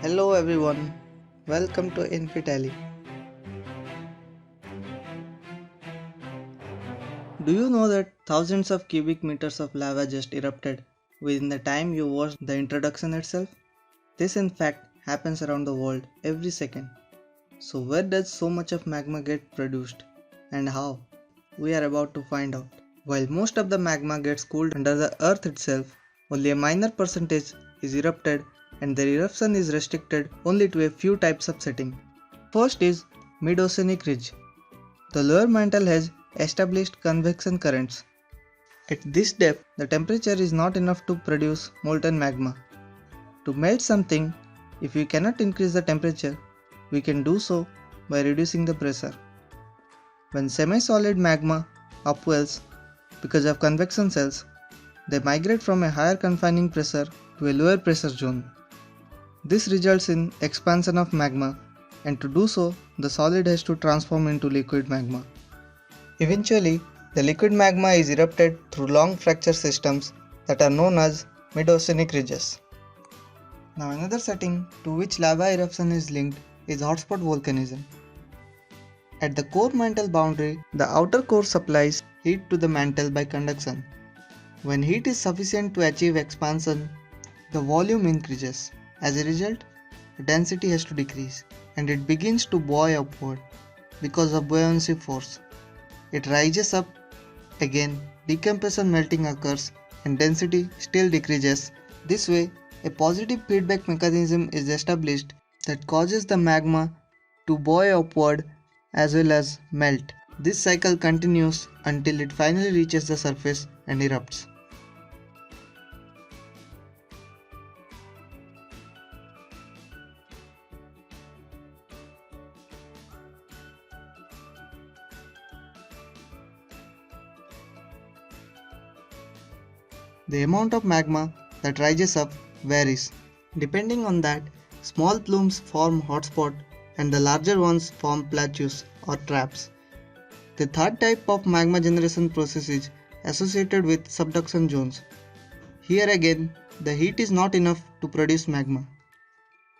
Hello everyone, welcome to Infitally. Do you know that thousands of cubic meters of lava just erupted within the time you watched the introduction itself? This in fact happens around the world every second. So where does so much of magma get produced and how? We are about to find out. While most of the magma gets cooled under the earth itself, only a minor percentage is erupted and their eruption is restricted only to a few types of setting. First is mid-oceanic ridge. The lower mantle has established convection currents. At this depth, the temperature is not enough to produce molten magma. To melt something, if we cannot increase the temperature, we can do so by reducing the pressure. When semi-solid magma upwells because of convection cells, they migrate from a higher confining pressure to a lower pressure zone. This results in expansion of magma, and to do so, the solid has to transform into liquid magma. Eventually, the liquid magma is erupted through long fracture systems that are known as mid-oceanic ridges. Now another setting to which lava eruption is linked is hotspot volcanism. At the core mantle boundary, the outer core supplies heat to the mantle by conduction. When heat is sufficient to achieve expansion, the volume increases. As a result, the density has to decrease and it begins to buoy upward because of buoyancy force. It rises up again, decompression melting occurs and density still decreases. This way, a positive feedback mechanism is established that causes the magma to buoy upward as well as melt. This cycle continues until it finally reaches the surface and erupts. The amount of magma that rises up varies. Depending on that, small plumes form hotspots and the larger ones form plateaus or traps. The third type of magma generation process is associated with subduction zones. Here again, the heat is not enough to produce magma.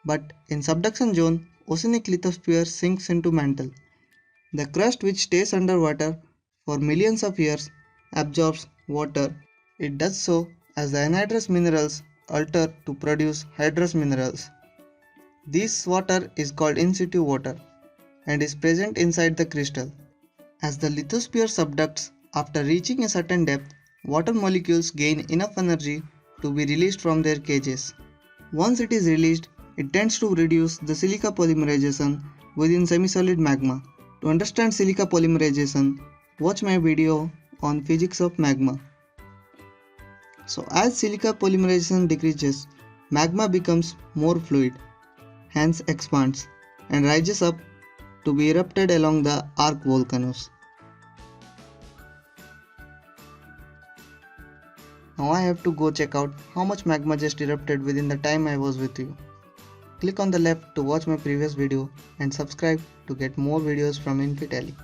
But in subduction zone, oceanic lithosphere sinks into mantle. The crust, which stays underwater for millions of years, absorbs water. It does so as the anhydrous minerals alter to produce hydrous minerals. This water is called in situ water and is present inside the crystal. As the lithosphere subducts, after reaching a certain depth, water molecules gain enough energy to be released from their cages. Once it is released, it tends to reduce the silica polymerization within semi-solid magma. To understand silica polymerization, watch my video on physics of magma. So as silica polymerization decreases, magma becomes more fluid, hence expands, and rises up to be erupted along the arc volcanoes. Now I have to go check out how much magma just erupted within the time I was with you. Click on the left to watch my previous video and subscribe to get more videos from Infitally.